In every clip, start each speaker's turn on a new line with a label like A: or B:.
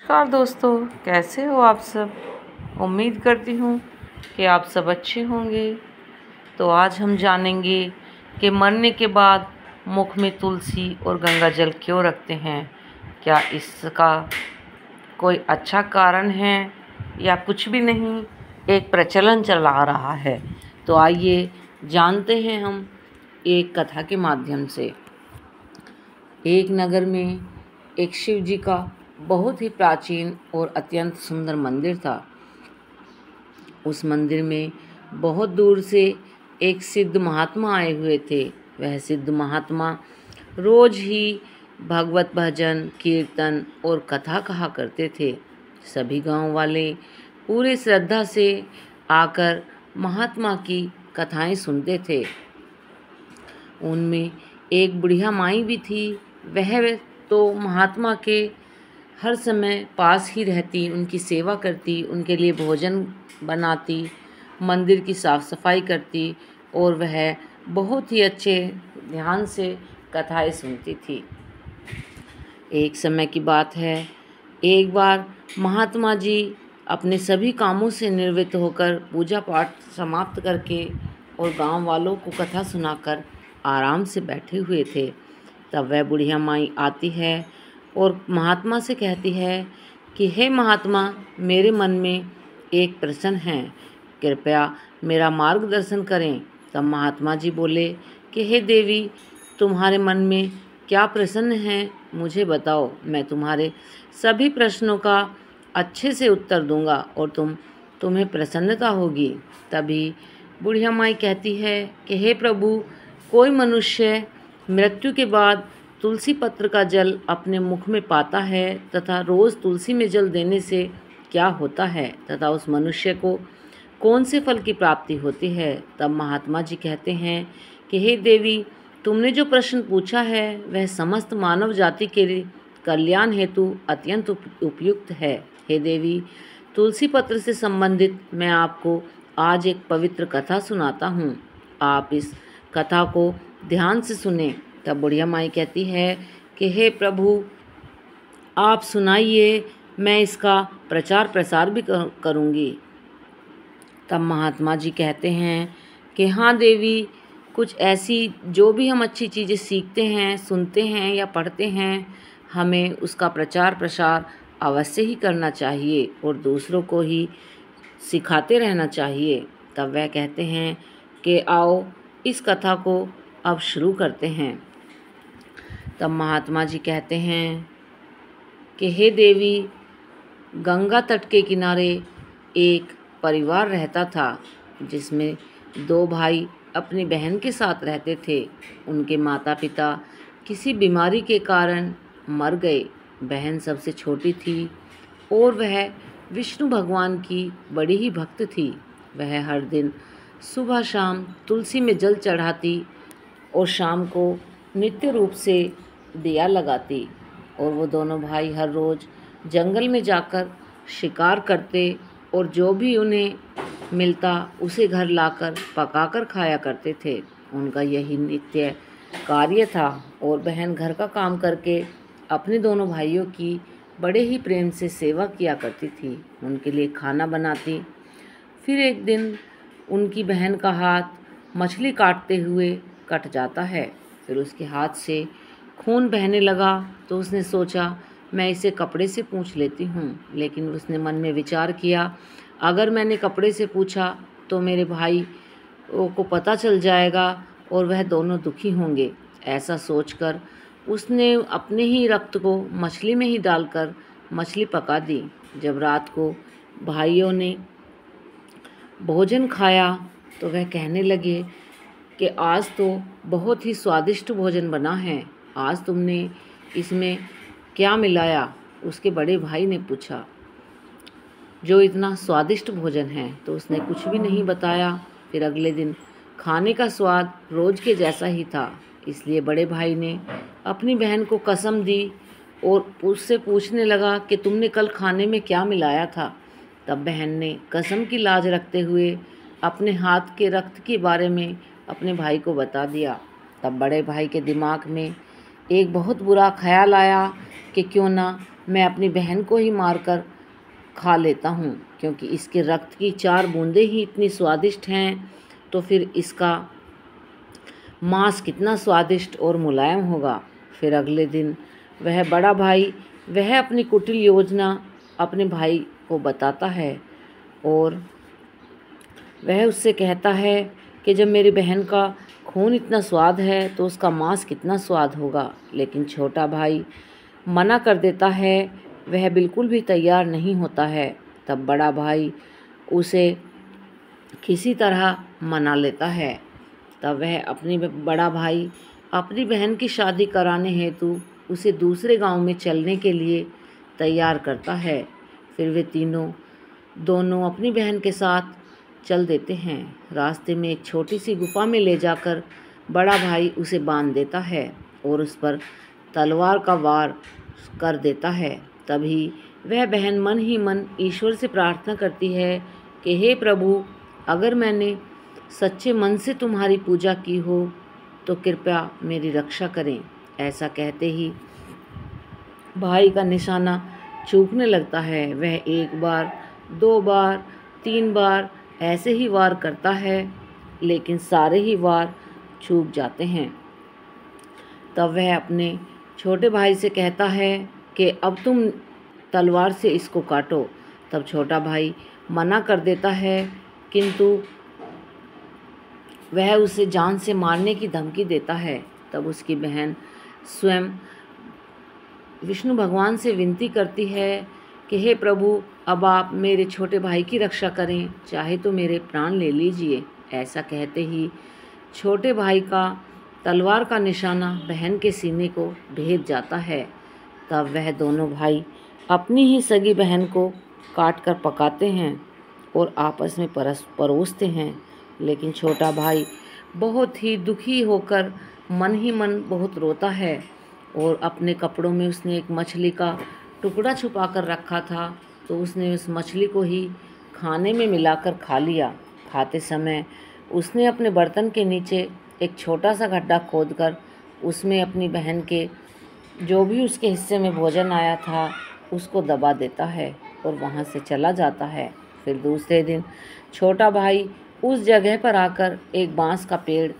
A: नमस्कार दोस्तों, कैसे हो आप सब। उम्मीद करती हूँ कि आप सब अच्छे होंगे। तो आज हम जानेंगे कि मरने के बाद मुख में तुलसी और गंगा जल क्यों रखते हैं। क्या इसका कोई अच्छा कारण है या कुछ भी नहीं, एक प्रचलन चला आ रहा है। तो आइए जानते हैं हम एक कथा के माध्यम से। एक नगर में एक शिव जी का बहुत ही प्राचीन और अत्यंत सुंदर मंदिर था। उस मंदिर में बहुत दूर से एक सिद्ध महात्मा आए हुए थे। वह सिद्ध महात्मा रोज ही भगवत भजन, कीर्तन और कथा कहा करते थे। सभी गांव वाले पूरे श्रद्धा से आकर महात्मा की कथाएं सुनते थे। उनमें एक बुढ़िया माई भी थी। वह तो महात्मा के हर समय पास ही रहती, उनकी सेवा करती, उनके लिए भोजन बनाती, मंदिर की साफ सफाई करती और वह बहुत ही अच्छे ध्यान से कथाएं सुनती थी। एक समय की बात है, एक बार महात्मा जी अपने सभी कामों से निवृत्त होकर पूजा पाठ समाप्त करके और गांव वालों को कथा सुनाकर आराम से बैठे हुए थे। तब वह बुढ़िया माई आती है और महात्मा से कहती है कि हे महात्मा, मेरे मन में एक प्रश्न है, कृपया मेरा मार्गदर्शन करें। तब महात्मा जी बोले कि हे देवी, तुम्हारे मन में क्या प्रश्न है, मुझे बताओ। मैं तुम्हारे सभी प्रश्नों का अच्छे से उत्तर दूंगा और तुम्हें प्रसन्नता होगी। तभी बुढ़िया माई कहती है कि हे प्रभु, कोई मनुष्य मृत्यु के बाद तुलसी पत्र का जल अपने मुख में पाता है तथा रोज़ तुलसी में जल देने से क्या होता है तथा उस मनुष्य को कौन से फल की प्राप्ति होती है। तब महात्मा जी कहते हैं कि हे देवी, तुमने जो प्रश्न पूछा है वह समस्त मानव जाति के कल्याण हेतु अत्यंत उपयुक्त है। हे देवी, तुलसी पत्र से संबंधित मैं आपको आज एक पवित्र कथा सुनाता हूँ। आप इस कथा को ध्यान से सुने। तब बुढ़िया माई कहती है कि हे प्रभु, आप सुनाइए, मैं इसका प्रचार प्रसार भी करूँगी। तब महात्मा जी कहते हैं कि हाँ देवी, कुछ ऐसी जो भी हम अच्छी चीज़ें सीखते हैं, सुनते हैं या पढ़ते हैं, हमें उसका प्रचार प्रसार अवश्य ही करना चाहिए और दूसरों को ही सिखाते रहना चाहिए। तब वह कहते हैं कि आओ इस कथा को अब शुरू करते हैं। तब महात्मा जी कहते हैं कि हे देवी, गंगा तट के किनारे एक परिवार रहता था जिसमें दो भाई अपनी बहन के साथ रहते थे। उनके माता पिता किसी बीमारी के कारण मर गए। बहन सबसे छोटी थी और वह विष्णु भगवान की बड़ी ही भक्त थी। वह हर दिन सुबह शाम तुलसी में जल चढ़ाती और शाम को नित्य रूप से दिया लगाती और वो दोनों भाई हर रोज़ जंगल में जाकर शिकार करते और जो भी उन्हें मिलता उसे घर लाकर पकाकर खाया करते थे। उनका यही नित्य कार्य था और बहन घर का काम करके अपने दोनों भाइयों की बड़े ही प्रेम से सेवा किया करती थी, उनके लिए खाना बनाती। फिर एक दिन उनकी बहन का हाथ मछली काटते हुए कट जाता है। फिर उसके हाथ से खून बहने लगा तो उसने सोचा मैं इसे कपड़े से पूछ लेती हूँ। लेकिन उसने मन में विचार किया, अगर मैंने कपड़े से पूछा तो मेरे भाई को पता चल जाएगा और वह दोनों दुखी होंगे। ऐसा सोचकर उसने अपने ही रक्त को मछली में ही डालकर मछली पका दी। जब रात को भाइयों ने भोजन खाया तो वह कहने लगे कि आज तो बहुत ही स्वादिष्ट भोजन बना है, आज तुमने इसमें क्या मिलाया। उसके बड़े भाई ने पूछा, जो इतना स्वादिष्ट भोजन है। तो उसने कुछ भी नहीं बताया। फिर अगले दिन खाने का स्वाद रोज के जैसा ही था, इसलिए बड़े भाई ने अपनी बहन को कसम दी और उससे पूछने लगा कि तुमने कल खाने में क्या मिलाया था। तब बहन ने कसम की लाज रखते हुए अपने हाथ के रक्त के बारे में अपने भाई को बता दिया। तब बड़े भाई के दिमाग में एक बहुत बुरा ख्याल आया कि क्यों ना मैं अपनी बहन को ही मारकर खा लेता हूँ, क्योंकि इसके रक्त की 4 बूंदें ही इतनी स्वादिष्ट हैं, तो फिर इसका मांस कितना स्वादिष्ट और मुलायम होगा। फिर अगले दिन वह बड़ा भाई वह अपनी कुटिल योजना अपने भाई को बताता है और वह उससे कहता है कि जब मेरी बहन का खून इतना स्वाद है तो उसका मांस कितना स्वाद होगा। लेकिन छोटा भाई मना कर देता है, वह बिल्कुल भी तैयार नहीं होता है। तब बड़ा भाई उसे किसी तरह मना लेता है। तब वह बड़ा भाई अपनी बहन की शादी कराने हेतु उसे दूसरे गांव में चलने के लिए तैयार करता है। फिर वे दोनों अपनी बहन के साथ चल देते हैं। रास्ते में एक छोटी सी गुफा में ले जाकर बड़ा भाई उसे बांध देता है और उस पर तलवार का वार कर देता है। तभी वह बहन मन ही मन ईश्वर से प्रार्थना करती है कि हे प्रभु, अगर मैंने सच्चे मन से तुम्हारी पूजा की हो तो कृपया मेरी रक्षा करें। ऐसा कहते ही भाई का निशाना चूकने लगता है। वह 1 बार, 2 बार, 3 बार ऐसे ही वार करता है, लेकिन सारे ही वार चूक जाते हैं। तब वह अपने छोटे भाई से कहता है कि अब तुम तलवार से इसको काटो। तब छोटा भाई मना कर देता है, किंतु वह उसे जान से मारने की धमकी देता है। तब उसकी बहन स्वयं विष्णु भगवान से विनती करती है कि हे प्रभु, अब आप मेरे छोटे भाई की रक्षा करें, चाहे तो मेरे प्राण ले लीजिए। ऐसा कहते ही छोटे भाई का तलवार का निशाना बहन के सीने को भेद जाता है। तब वह दोनों भाई अपनी ही सगी बहन को काट कर पकाते हैं और आपस में परोसते हैं। लेकिन छोटा भाई बहुत ही दुखी होकर मन ही मन बहुत रोता है और अपने कपड़ों में उसने एक मछली का टुकड़ा छुपा कर रखा था, तो उसने उस मछली को ही खाने में मिलाकर खा लिया। खाते समय उसने अपने बर्तन के नीचे एक छोटा सा गड्ढा खोदकर उसमें अपनी बहन के जो भी उसके हिस्से में भोजन आया था उसको दबा देता है और वहाँ से चला जाता है। फिर दूसरे दिन छोटा भाई उस जगह पर आकर एक बांस का पेड़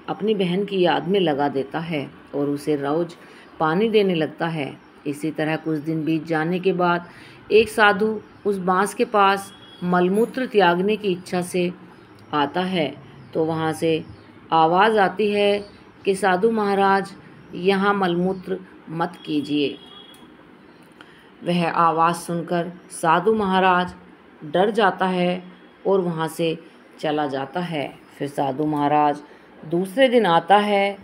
A: अपनी बहन की याद में लगा देता है और उसे रोज पानी देने लगता है। इसी तरह कुछ दिन बीत जाने के बाद एक साधु उस बांस के पास मलमूत्र त्यागने की इच्छा से आता है, तो वहाँ से आवाज़ आती है कि साधु महाराज, यहाँ मलमूत्र मत कीजिए। वह आवाज़ सुनकर साधु महाराज डर जाता है और वहाँ से चला जाता है। फिर साधु महाराज दूसरे दिन आता है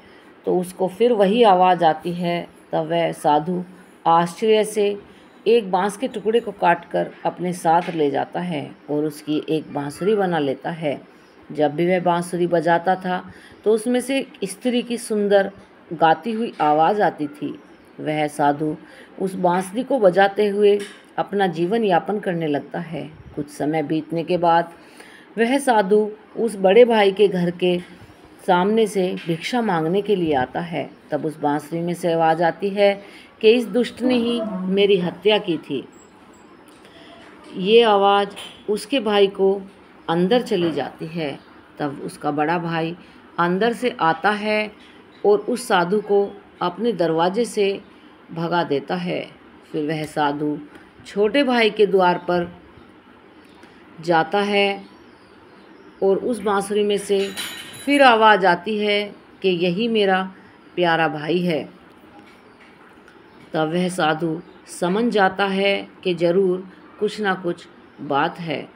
A: तो उसको फिर वही आवाज़ आती है। तब वह साधु आश्चर्य से एक बांस के टुकड़े को काटकर अपने साथ ले जाता है और उसकी एक बांसुरी बना लेता है। जब भी वह बांसुरी बजाता था तो उसमें से एक स्त्री की सुंदर गाती हुई आवाज़ आती थी। वह साधु उस बांसुरी को बजाते हुए अपना जीवन यापन करने लगता है। कुछ समय बीतने के बाद वह साधु उस बड़े भाई के घर के सामने से भिक्षा मांगने के लिए आता है। तब उस बांसुरी में से आवाज़ आती है कि इस दुष्ट ने ही मेरी हत्या की थी। ये आवाज़ उसके भाई को अंदर चली जाती है। तब उसका बड़ा भाई अंदर से आता है और उस साधु को अपने दरवाजे से भगा देता है। फिर वह साधु छोटे भाई के द्वार पर जाता है और उस बांसुरी में से फिर आवाज़ आती है कि यही मेरा प्यारा भाई है। तब वह साधु समझ जाता है कि ज़रूर कुछ ना कुछ बात है।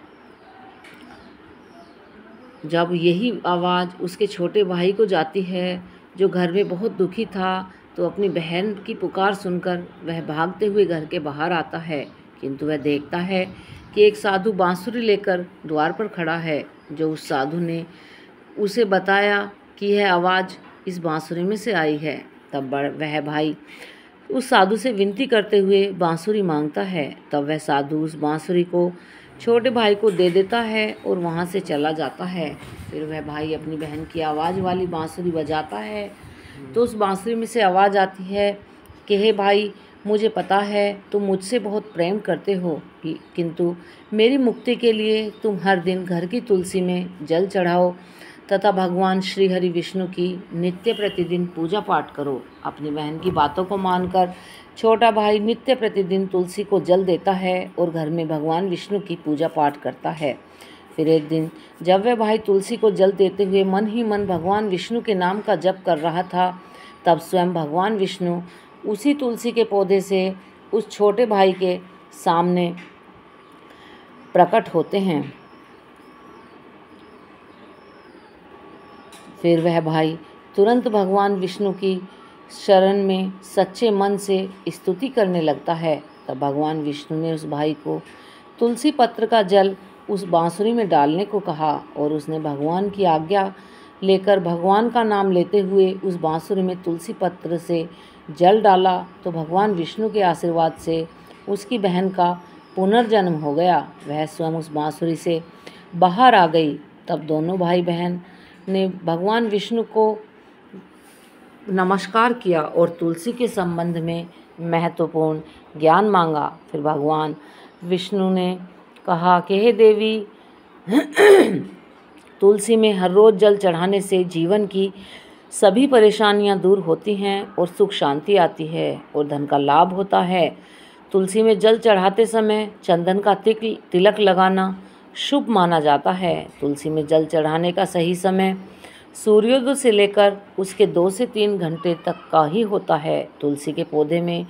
A: जब यही आवाज़ उसके छोटे भाई को जाती है, जो घर में बहुत दुखी था, तो अपनी बहन की पुकार सुनकर वह भागते हुए घर के बाहर आता है। किंतु वह देखता है कि एक साधु बांसुरी लेकर द्वार पर खड़ा है। जो उस साधु ने उसे बताया कि यह आवाज़ इस बांसुरी में से आई है। तब वह भाई उस साधु से विनती करते हुए बांसुरी मांगता है। तब वह साधु उस बांसुरी को छोटे भाई को दे देता है और वहाँ से चला जाता है। फिर वह भाई अपनी बहन की आवाज़ वाली बांसुरी बजाता है तो उस बांसुरी में से आवाज़ आती है कि हे भाई, मुझे पता है तुम मुझसे बहुत प्रेम करते हो, किंतु मेरी मुक्ति के लिए तुम हर दिन घर की तुलसी में जल चढ़ाओ तथा भगवान श्री हरि विष्णु की नित्य प्रतिदिन पूजा पाठ करो। अपनी बहन की बातों को मानकर छोटा भाई नित्य प्रतिदिन तुलसी को जल देता है और घर में भगवान विष्णु की पूजा पाठ करता है। फिर एक दिन जब वह भाई तुलसी को जल देते हुए मन ही मन भगवान विष्णु के नाम का जप कर रहा था, तब स्वयं भगवान विष्णु उसी तुलसी के पौधे से उस छोटे भाई के सामने प्रकट होते हैं। फिर वह भाई तुरंत भगवान विष्णु की शरण में सच्चे मन से स्तुति करने लगता है। तब भगवान विष्णु ने उस भाई को तुलसी पत्र का जल उस बांसुरी में डालने को कहा और उसने भगवान की आज्ञा लेकर भगवान का नाम लेते हुए उस बांसुरी में तुलसी पत्र से जल डाला। तो भगवान विष्णु के आशीर्वाद से उसकी बहन का पुनर्जन्म हो गया। वह स्वयं उस बांसुरी से बाहर आ गई। तब दोनों भाई बहन ने भगवान विष्णु को नमस्कार किया और तुलसी के संबंध में महत्वपूर्ण ज्ञान मांगा। फिर भगवान विष्णु ने कहा कि हे देवी, तुलसी में हर रोज़ जल चढ़ाने से जीवन की सभी परेशानियां दूर होती हैं और सुख शांति आती है और धन का लाभ होता है। तुलसी में जल चढ़ाते समय चंदन का तिलक लगाना शुभ माना जाता है। तुलसी में जल चढ़ाने का सही समय सूर्योदय से लेकर उसके 2 से 3 घंटे तक का ही होता है। तुलसी के पौधे में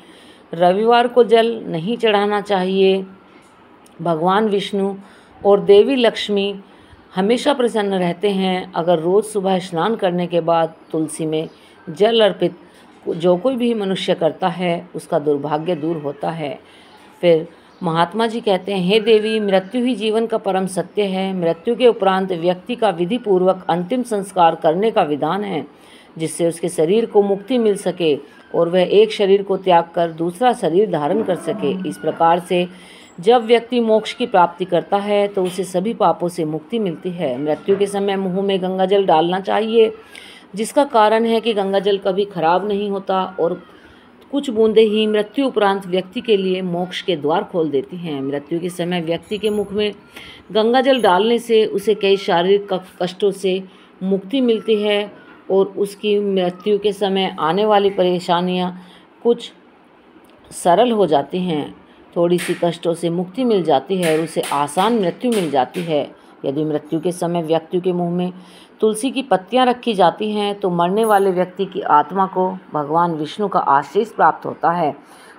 A: रविवार को जल नहीं चढ़ाना चाहिए। भगवान विष्णु और देवी लक्ष्मी हमेशा प्रसन्न रहते हैं अगर रोज़ सुबह स्नान करने के बाद तुलसी में जल अर्पित जो कोई भी मनुष्य करता है उसका दुर्भाग्य दूर होता है। फिर महात्मा जी कहते हैं, हे देवी, मृत्यु ही जीवन का परम सत्य है। मृत्यु के उपरांत व्यक्ति का विधि पूर्वक अंतिम संस्कार करने का विधान है, जिससे उसके शरीर को मुक्ति मिल सके और वह एक शरीर को त्याग कर दूसरा शरीर धारण कर सके। इस प्रकार से जब व्यक्ति मोक्ष की प्राप्ति करता है तो उसे सभी पापों से मुक्ति मिलती है। मृत्यु के समय मुंह में गंगाजल डालना चाहिए, जिसका कारण है कि गंगाजल कभी खराब नहीं होता और कुछ बूंदें ही मृत्यु उपरांत व्यक्ति के लिए मोक्ष के द्वार खोल देती हैं। मृत्यु के समय व्यक्ति के मुख में गंगाजल डालने से उसे कई शारीरिक कष्टों से मुक्ति मिलती है और उसकी मृत्यु के समय आने वाली परेशानियां कुछ सरल हो जाती हैं। थोड़ी सी कष्टों से मुक्ति मिल जाती है और उसे आसान मृत्यु मिल जाती है। यदि मृत्यु के समय व्यक्ति के मुंह में तुलसी की पत्तियां रखी जाती हैं तो मरने वाले व्यक्ति की आत्मा को भगवान विष्णु का आशीष प्राप्त होता है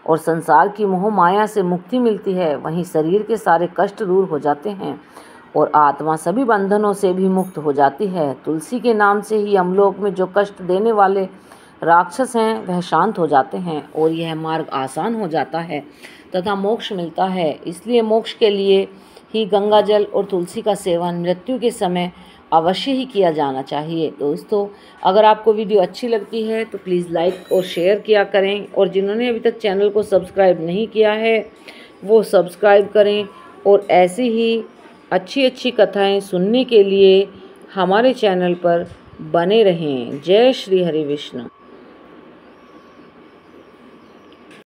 A: और संसार की मोह माया से मुक्ति मिलती है। वहीं शरीर के सारे कष्ट दूर हो जाते हैं और आत्मा सभी बंधनों से भी मुक्त हो जाती है। तुलसी के नाम से ही हमलोक में जो कष्ट देने वाले राक्षस हैं वह शांत हो जाते हैं और यह मार्ग आसान हो जाता है तथा मोक्ष मिलता है। इसलिए मोक्ष के लिए ही गंगाजल और तुलसी का सेवन मृत्यु के समय अवश्य ही किया जाना चाहिए। दोस्तों, अगर आपको वीडियो अच्छी लगती है तो प्लीज़ लाइक और शेयर किया करें और जिन्होंने अभी तक चैनल को सब्सक्राइब नहीं किया है वो सब्सक्राइब करें और ऐसी ही अच्छी अच्छी कथाएं सुनने के लिए हमारे चैनल पर बने रहें। जय श्री हरि विष्णु।